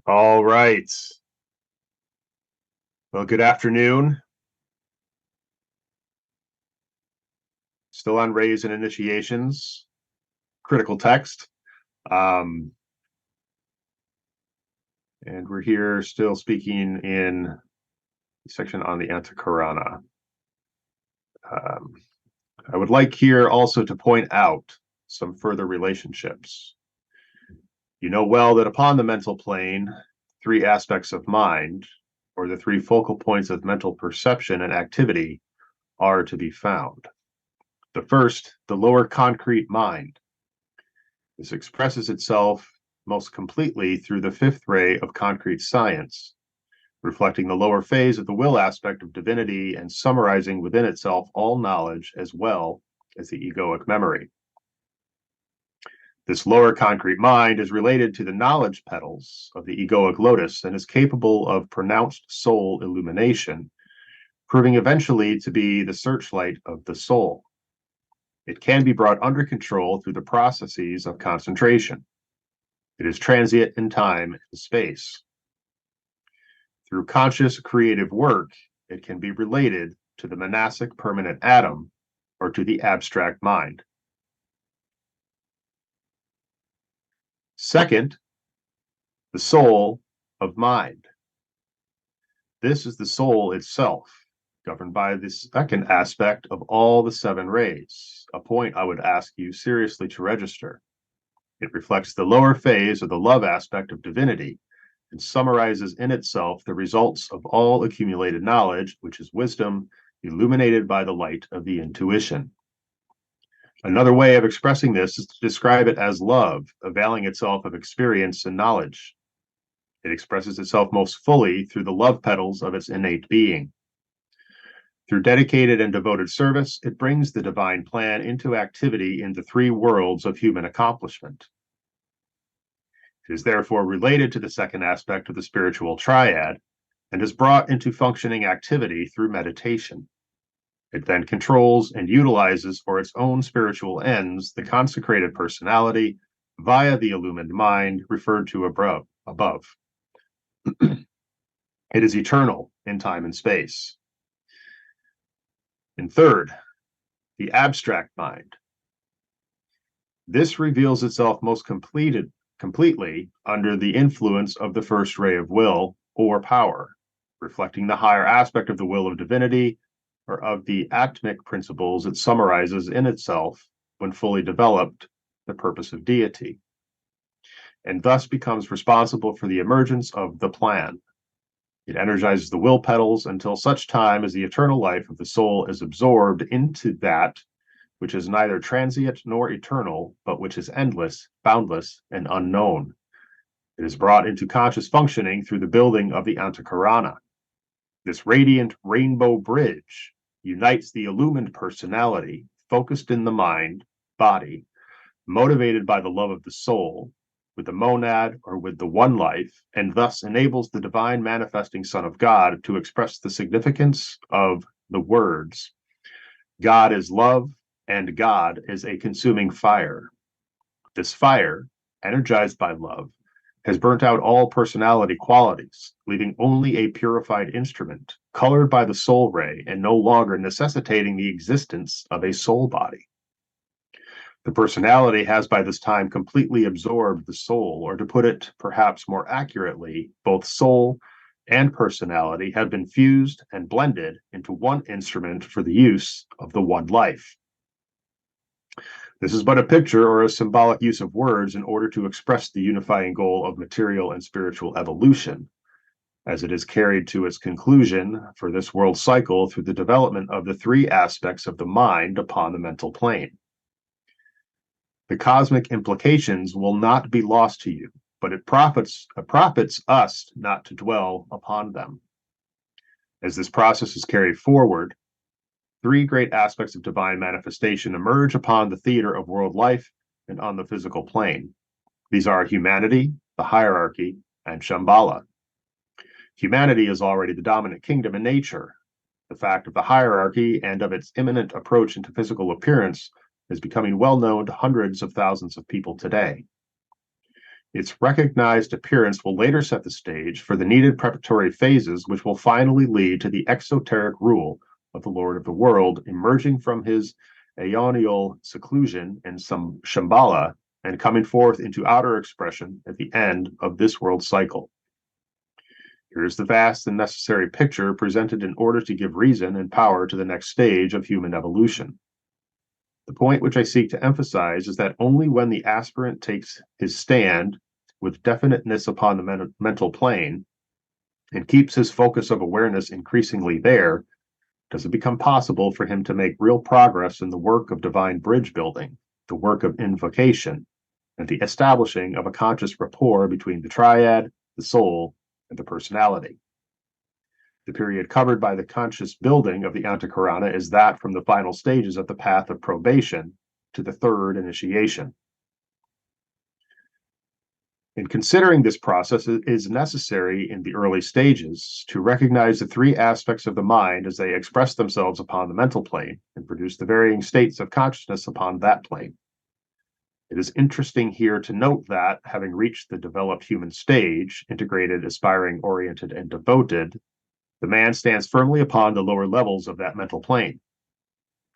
All right. Well, good afternoon. Still on Rays and Initiations, critical text. And we're here still speaking in the section on the ANTAHKARANA. I would like here also to point out some further relationships. You know well that upon the mental plane, three aspects of mind, or the three focal points of mental perception and activity, are to be found. The first, the lower concrete mind. This expresses itself most completely through the fifth ray of concrete science, reflecting the lower phase of the will aspect of divinity and summarizing within itself all knowledge as well as the egoic memory. This lower concrete mind is related to the knowledge petals of the egoic lotus and is capable of pronounced soul illumination, proving eventually to be the searchlight of the soul. It can be brought under control through the processes of concentration. It is transient in time and space. Through conscious creative work, it can be related to the monastic permanent atom or to the abstract mind. Second, the soul of mind. This is the soul itself, governed by the second aspect of all the seven rays, a point I would ask you seriously to register. It reflects the lower phase of the love aspect of divinity and summarizes in itself the results of all accumulated knowledge, which is wisdom, illuminated by the light of the intuition. Another way of expressing this is to describe it as love, availing itself of experience and knowledge. It expresses itself most fully through the love petals of its innate being. Through dedicated and devoted service, it brings the divine plan into activity in the three worlds of human accomplishment. It is therefore related to the second aspect of the spiritual triad and is brought into functioning activity through meditation. It then controls and utilizes for its own spiritual ends the consecrated personality via the illumined mind referred to above. It is eternal in time and space. And third, the abstract mind. This reveals itself most completely under the influence of the first ray of will or power, reflecting the higher aspect of the will of divinity or of the atmic principles it summarizes in itself when fully developed the purpose of deity, and thus becomes responsible for the emergence of the plan. It energizes the will petals until such time as the eternal life of the soul is absorbed into that which is neither transient nor eternal, but which is endless, boundless, and unknown. It is brought into conscious functioning through the building of the ANTAHKARANA. This radiant rainbow bridge unites the illumined personality, focused in the mind, body, motivated by the love of the soul, with the monad or with the one life, and thus enables the divine manifesting Son of God to express the significance of the words, God is love, and God is a consuming fire. This fire, energized by love, has burnt out all personality qualities, leaving only a purified instrument, colored by the soul ray and no longer necessitating the existence of a soul body. The personality has by this time completely absorbed the soul, or to put it perhaps more accurately, both soul and personality have been fused and blended into one instrument for the use of the one life. This is but a picture or a symbolic use of words in order to express the unifying goal of material and spiritual evolution, as it is carried to its conclusion for this world cycle through the development of the three aspects of the mind upon the mental plane. The cosmic implications will not be lost to you, but it profits us not to dwell upon them. As this process is carried forward, three great aspects of divine manifestation emerge upon the theater of world life and on the physical plane. These are humanity, the hierarchy, and Shambhala. Humanity is already the dominant kingdom in nature. The fact of the hierarchy and of its imminent approach into physical appearance is becoming well known to hundreds of thousands of people today. Its recognized appearance will later set the stage for the needed preparatory phases, which will finally lead to the exoteric rule of the Lord of the World, emerging from his aeonial seclusion in some Shambhala and coming forth into outer expression at the end of this world cycle. Here is the vast and necessary picture presented in order to give reason and power to the next stage of human evolution. The point which I seek to emphasize is that only when the aspirant takes his stand with definiteness upon the mental plane and keeps his focus of awareness increasingly there, does it become possible for him to make real progress in the work of divine bridge building, the work of invocation, and the establishing of a conscious rapport between the triad, the soul, and the personality. The period covered by the conscious building of the ANTAHKARANA is that from the final stages of the path of probation to the third initiation. In considering this process, it is necessary in the early stages to recognize the three aspects of the mind as they express themselves upon the mental plane and produce the varying states of consciousness upon that plane. It is interesting here to note that, having reached the developed human stage, integrated, aspiring, oriented, and devoted, the man stands firmly upon the lower levels of that mental plane.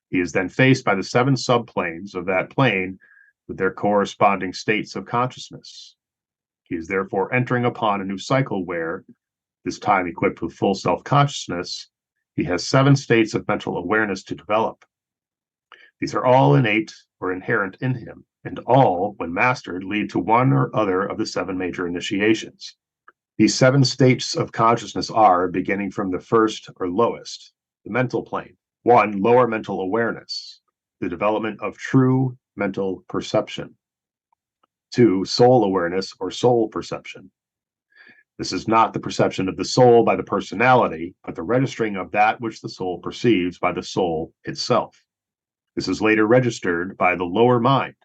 He is then faced by the 7 subplanes of that plane with their corresponding states of consciousness. He is therefore entering upon a new cycle where, this time equipped with full self-consciousness, he has 7 states of mental awareness to develop. These are all innate or inherent in him, and all, when mastered, lead to one or other of the 7 major initiations. These 7 states of consciousness are, beginning from the first or lowest, the mental plane. 1, lower mental awareness, the development of true mental perception. 2, soul awareness or soul perception. This is not the perception of the soul by the personality, but the registering of that which the soul perceives by the soul itself. This is later registered by the lower mind.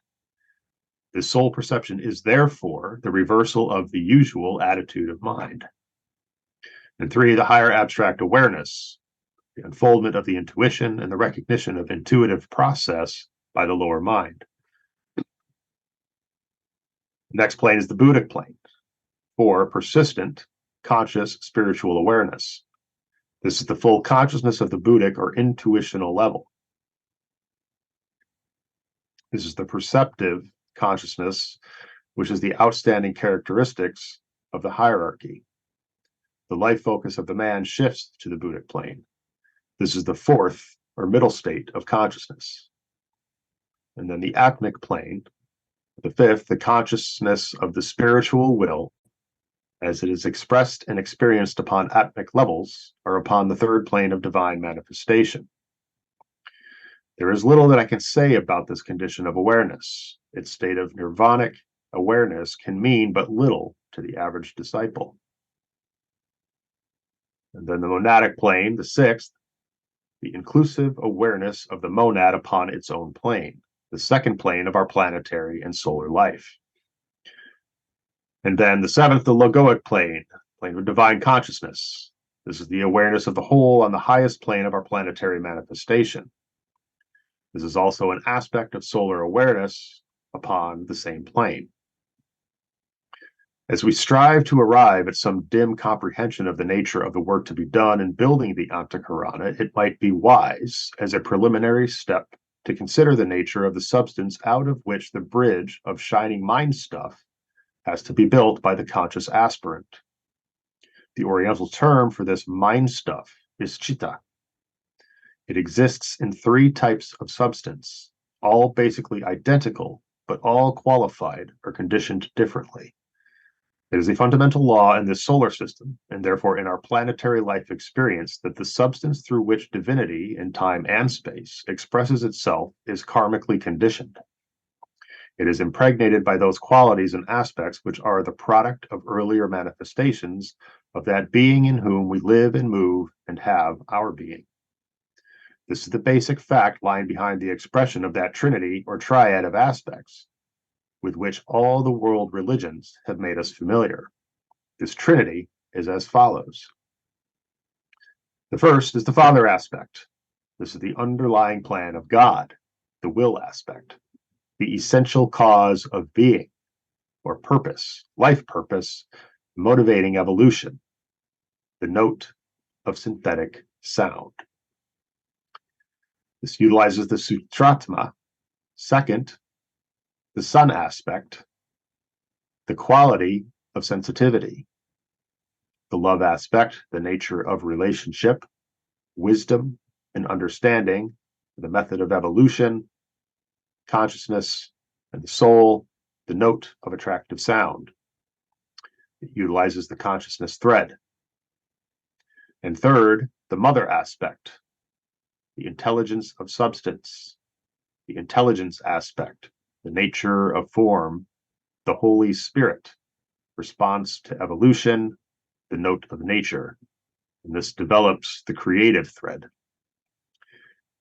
This soul perception is therefore the reversal of the usual attitude of mind. And 3, the higher abstract awareness, the unfoldment of the intuition and the recognition of intuitive process by the lower mind. The next plane is the Buddhic plane, 4, persistent, conscious spiritual awareness. This is the full consciousness of the Buddhic or intuitional level. This is the perceptive consciousness, which is the outstanding characteristics of the hierarchy. The life focus of the man shifts to the Buddhic plane. This is the 4th or middle state of consciousness. And then the Atmic plane, the 5th, the consciousness of the spiritual will, as it is expressed and experienced upon Atmic levels, or upon the 3rd plane of divine manifestation. There is little that I can say about this condition of awareness. Its state of nirvanic awareness can mean but little to the average disciple. And then the monadic plane, the 6th, the inclusive awareness of the monad upon its own plane, the 2nd plane of our planetary and solar life. And then the 7th, the logoic plane of divine consciousness. This is the awareness of the whole on the highest plane of our planetary manifestation. This is also an aspect of solar awareness upon the same plane. As we strive to arrive at some dim comprehension of the nature of the work to be done in building the ANTAHKARANA, it might be wise, as a preliminary step, to consider the nature of the substance out of which the bridge of shining mind stuff has to be built by the conscious aspirant. The Oriental term for this mind stuff is chitta. It exists in 3 types of substance, all basically identical, but all qualified or conditioned differently. It is a fundamental law in this solar system, and therefore in our planetary life experience, that the substance through which divinity in time and space expresses itself is karmically conditioned. It is impregnated by those qualities and aspects which are the product of earlier manifestations of that being in whom we live and move and have our being. This is the basic fact lying behind the expression of that trinity or triad of aspects with which all the world religions have made us familiar. This trinity is as follows. The first is the Father aspect. This is the underlying plan of God, the will aspect, the essential cause of being. or purpose, life purpose, motivating evolution, the note of synthetic sound. This utilizes the Sutratma. Second, the sun aspect, the quality of sensitivity, the love aspect, the nature of relationship, wisdom and understanding, the method of evolution, consciousness and the soul, the note of attractive sound. It utilizes the consciousness thread. And third, the mother aspect, the intelligence of substance, the intelligence aspect, the nature of form, the Holy Spirit, response to evolution, the note of nature. And this develops the creative thread.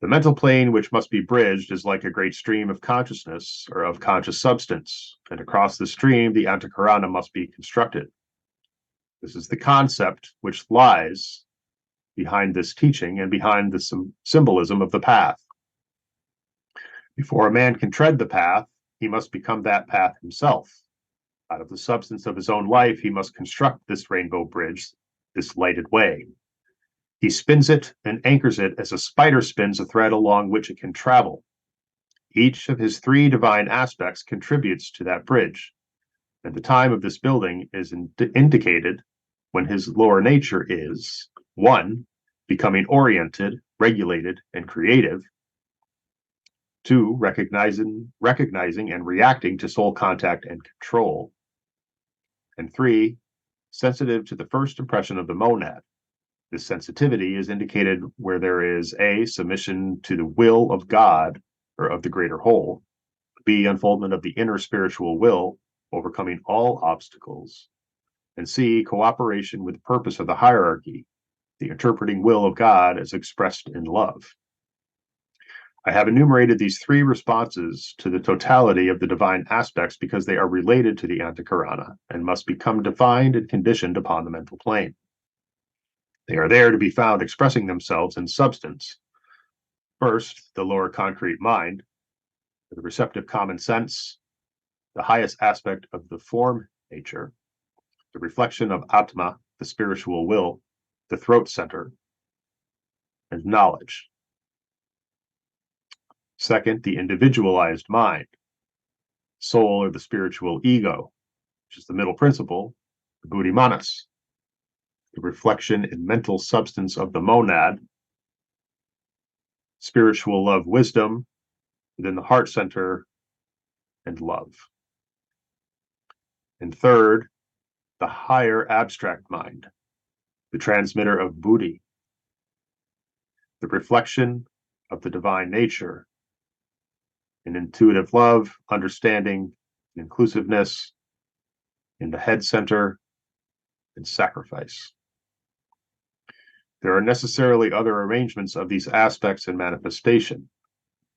The mental plane which must be bridged is like a great stream of consciousness or of conscious substance, and across the stream the ANTAHKARANA must be constructed. This is the concept which lies behind this teaching and behind the symbolism of the path. Before a man can tread the path, he must become that path himself. Out of the substance of his own life, he must construct this rainbow bridge, this lighted way. He spins it and anchors it as a spider spins a thread along which it can travel. Each of his three divine aspects contributes to that bridge, and the time of this building is indicated when his lower nature is 1. Becoming oriented, regulated, and creative. 2. Recognizing and reacting to soul contact and control. And 3. Sensitive to the first impression of the monad. This sensitivity is indicated where there is A. Submission to the will of God or of the greater whole. B. Unfoldment of the inner spiritual will, overcoming all obstacles. And C. Cooperation with the purpose of the hierarchy, the interpreting will of God as expressed in love. I have enumerated these three responses to the totality of the divine aspects because they are related to the ANTAHKARANA and must become defined and conditioned upon the mental plane. They are there to be found expressing themselves in substance. First, the lower concrete mind, the receptive common sense, the highest aspect of the form nature, the reflection of Atma, the spiritual will, the throat center, and knowledge. Second, the individualized mind, soul or the spiritual ego, which is the middle principle, the buddhimanas, the reflection and mental substance of the monad, spiritual love wisdom within the heart center, and love. And third, the higher abstract mind, the transmitter of buddhi, the reflection of the divine nature, in intuitive love, understanding, and inclusiveness, in the head center, and sacrifice. There are necessarily other arrangements of these aspects in manifestation,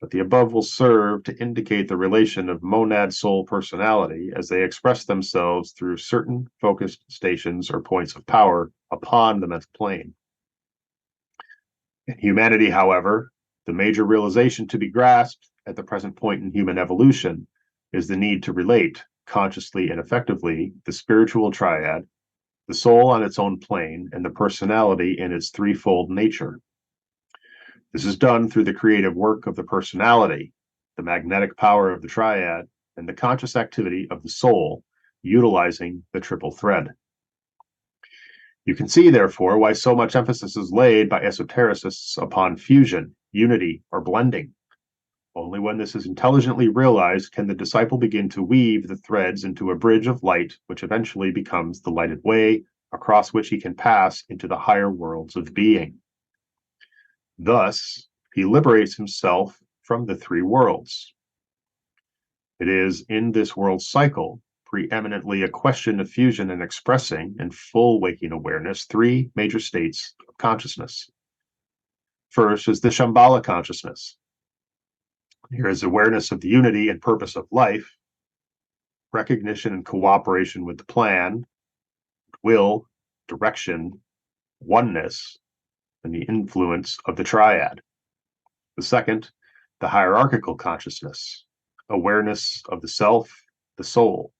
but the above will serve to indicate the relation of monad soul personality as they express themselves through certain focused stations or points of power upon the mental plane. In humanity, however, the major realization to be grasped at the present point in human evolution is the need to relate consciously and effectively the spiritual triad, the soul on its own plane, and the personality in its threefold nature. This is done through the creative work of the personality, the magnetic power of the triad, and the conscious activity of the soul, utilizing the triple thread. You can see, therefore, why so much emphasis is laid by esotericists upon fusion, unity, or blending. Only when this is intelligently realized can the disciple begin to weave the threads into a bridge of light, which eventually becomes the lighted way across which he can pass into the higher worlds of being. Thus, he liberates himself from the three worlds. It is in this world cycle, preeminently a question of fusion and expressing in full waking awareness three major states of consciousness. First is the Shambhala consciousness. Here is awareness of the unity and purpose of life, recognition and cooperation with the plan, will, direction, oneness, and the influence of the triad. The second, the hierarchical consciousness, awareness of the self, the soul,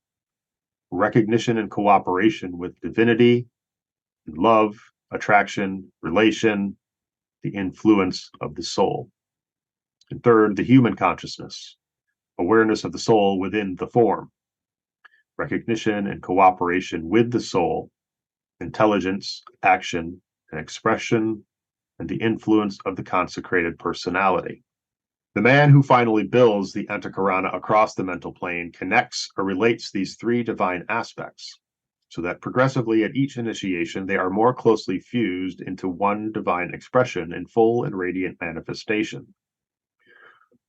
recognition and cooperation with divinity, love, attraction, relation, the influence of the soul. And third, the human consciousness, awareness of the soul within the form, recognition and cooperation with the soul, intelligence, action, and expression, and the influence of the consecrated personality. The man who finally builds the Antakarana across the mental plane connects or relates these three divine aspects, so that progressively at each initiation they are more closely fused into one divine expression in full and radiant manifestation.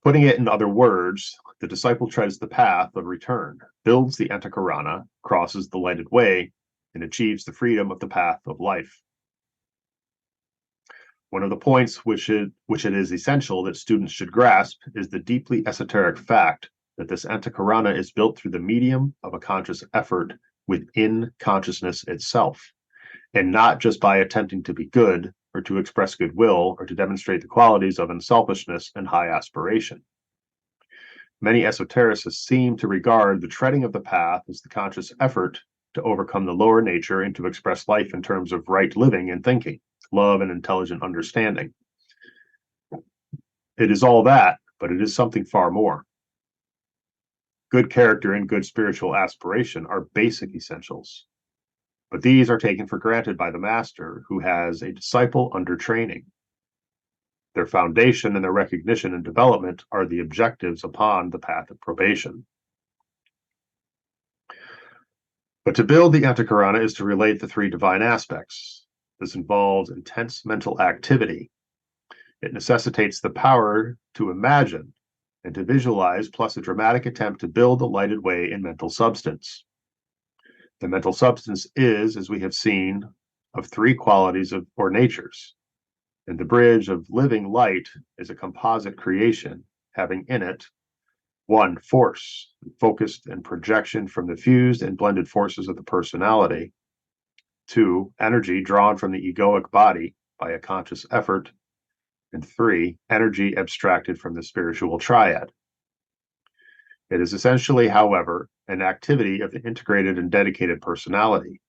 Putting it in other words, the disciple treads the path of return, builds the Antakarana, crosses the lighted way, and achieves the freedom of the path of life. One of the points which it is essential that students should grasp is the deeply esoteric fact that this Antakarana is built through the medium of a conscious effort within consciousness itself, and not just by attempting to be good or to express goodwill or to demonstrate the qualities of unselfishness and high aspiration. Many esotericists seem to regard the treading of the path as the conscious effort to overcome the lower nature and to express life in terms of right living and thinking, love and intelligent understanding. It is all that, but it is something far more. Good character and good spiritual aspiration are basic essentials, but these are taken for granted by the master who has a disciple under training. Their foundation and their recognition and development are the objectives upon the path of probation. But to build the Antakarana is to relate the three divine aspects. This involves intense mental activity. It necessitates the power to imagine and to visualize, plus a dramatic attempt to build the lighted way in mental substance. The mental substance is, as we have seen, of three qualities or natures, and the bridge of living light is a composite creation, having in it 1. Force, focused and projection from the fused and blended forces of the personality. 2. Energy drawn from the egoic body by a conscious effort. And 3. Energy abstracted from the spiritual triad. It is essentially, however, an activity of the integrated and dedicated personality.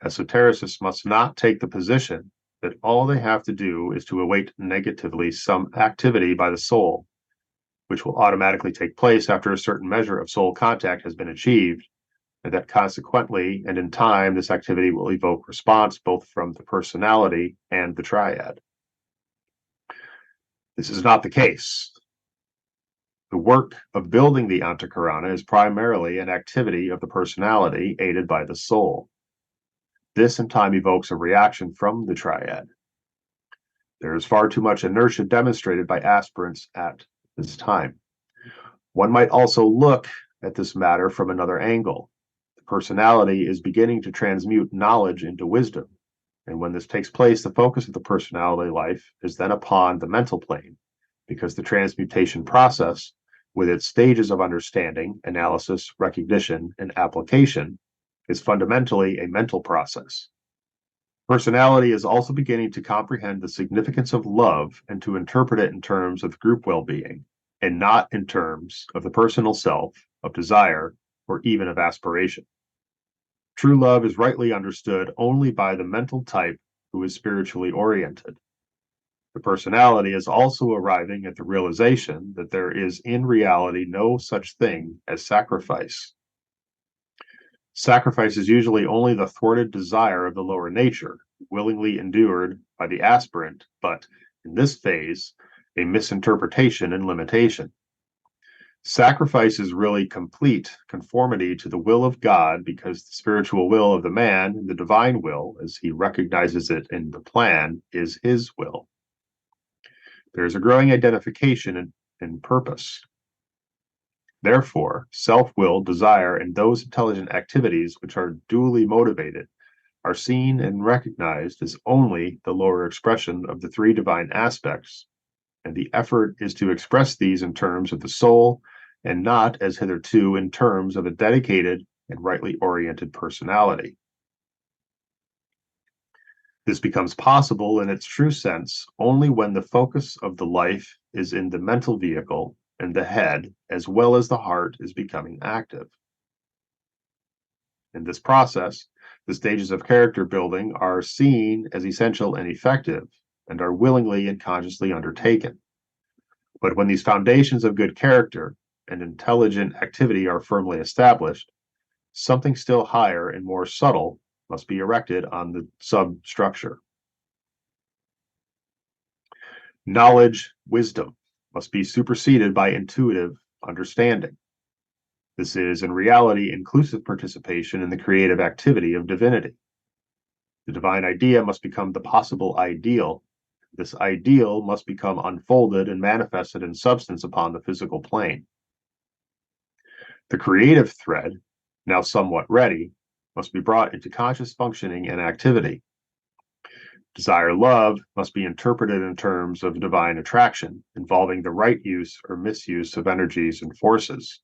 Esotericists must not take the position that all they have to do is to await negatively some activity by the soul, which will automatically take place after a certain measure of soul contact has been achieved, and that consequently and in time this activity will evoke response both from the personality and the triad. This is not the case. The work of building the Antakarana is primarily an activity of the personality aided by the soul. This in time evokes a reaction from the triad. There is far too much inertia demonstrated by aspirants at this time. One might also look at this matter from another angle. The personality is beginning to transmute knowledge into wisdom, and when this takes place, the focus of the personality life is then upon the mental plane, because the transmutation process, with its stages of understanding, analysis, recognition, and application, is fundamentally a mental process. Personality is also beginning to comprehend the significance of love and to interpret it in terms of group well-being, and not in terms of the personal self, of desire, or even of aspiration. True love is rightly understood only by the mental type who is spiritually oriented. The personality is also arriving at the realization that there is in reality no such thing as sacrifice. Sacrifice is usually only the thwarted desire of the lower nature, willingly endured by the aspirant, but in this phase, a misinterpretation and limitation. Sacrifice is really complete conformity to the will of God, because the spiritual will of the man, the divine will, as he recognizes it in the plan, is his will. There is a growing identification in purpose. Therefore, self-will, desire, and those intelligent activities which are duly motivated are seen and recognized as only the lower expression of the three divine aspects, and the effort is to express these in terms of the soul and not, as hitherto, in terms of a dedicated and rightly oriented personality. This becomes possible in its true sense only when the focus of the life is in the mental vehicle and the head, as well as the heart, is becoming active. In this process, the stages of character building are seen as essential and effective and are willingly and consciously undertaken. But when these foundations of good character and intelligent activity are firmly established, something still higher and more subtle must be erected on the substructure. Knowledge, wisdom must be superseded by intuitive understanding. This is, in reality, inclusive participation in the creative activity of divinity. The divine idea must become the possible ideal. This ideal must become unfolded and manifested in substance upon the physical plane. The creative thread, now somewhat ready, must be brought into conscious functioning and activity. Desire love must be interpreted in terms of divine attraction, involving the right use or misuse of energies and forces.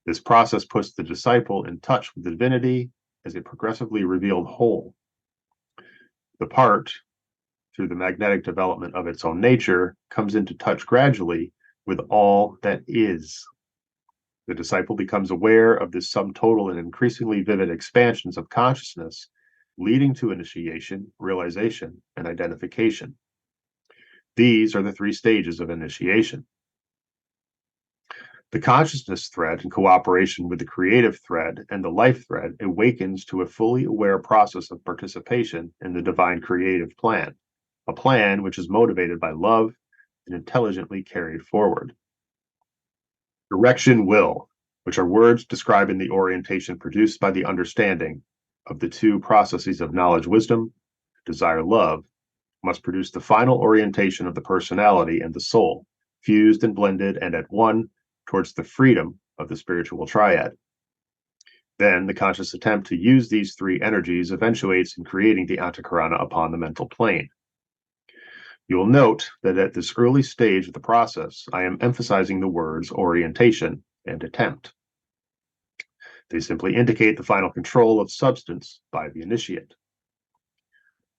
This process puts the disciple in touch with divinity as a progressively revealed whole. The part, through the magnetic development of its own nature, comes into touch gradually with all that is. The disciple becomes aware of this sum total and increasingly vivid expansions of consciousness, leading to initiation, realization, and identification. These are the three stages of initiation. The consciousness thread, in cooperation with the creative thread and the life thread, awakens to a fully aware process of participation in the divine creative plan, a plan which is motivated by love and intelligently carried forward. Direction will, which are words describing the orientation produced by the understanding of the two processes of knowledge, wisdom, desire, love, must produce the final orientation of the personality and the soul, fused and blended and at one towards the freedom of the spiritual triad. Then the conscious attempt to use these three energies eventuates in creating the ANTAHKARANA upon the mental plane. You will note that at this early stage of the process, I am emphasizing the words orientation and attempt. They simply indicate the final control of substance by the initiate.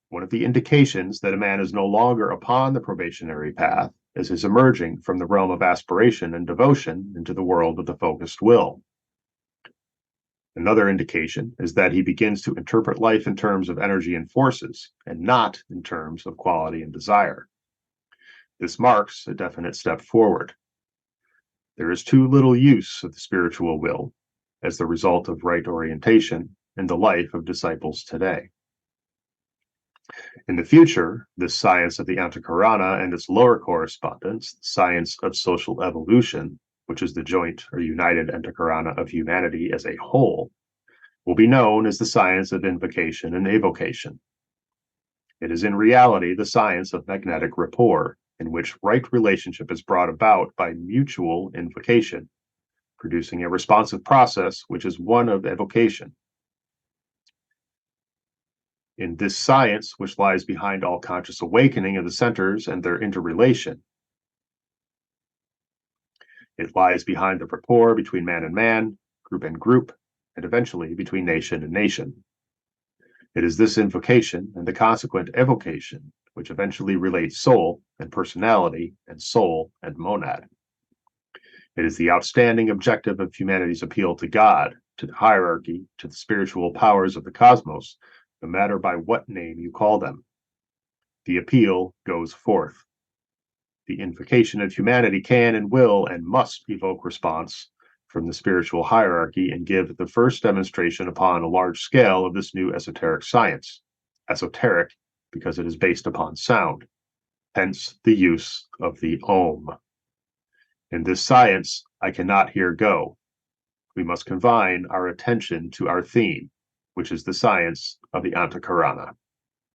One of the indications that a man is no longer upon the probationary path is his emerging from the realm of aspiration and devotion into the world of the focused will. Another indication is that he begins to interpret life in terms of energy and forces, and not in terms of quality and desire. This marks a definite step forward. There is too little use of the spiritual will as the result of right orientation in the life of disciples today. In the future, this science of the ANTAHKARANA and its lower correspondence, the science of social evolution, which is the joint or united ANTAHKARANA of humanity as a whole, will be known as the science of invocation and evocation. It is in reality the science of magnetic rapport, in which right relationship is brought about by mutual invocation, producing a responsive process which is one of evocation. In this science, which lies behind all conscious awakening of the centers and their interrelation, it lies behind the rapport between man and man, group and group, and eventually between nation and nation. It is this invocation and the consequent evocation which eventually relates soul and personality and soul and monad. It is the outstanding objective of humanity's appeal to God, to the hierarchy, to the spiritual powers of the cosmos, no matter by what name you call them. The appeal goes forth. The invocation of humanity can and will and must evoke response from the spiritual hierarchy and give the first demonstration upon a large scale of this new esoteric science. Esoteric because it is based upon sound, hence the use of the Om. In this science, I cannot here go. We must confine our attention to our theme, which is the science of the ANTAHKARANA.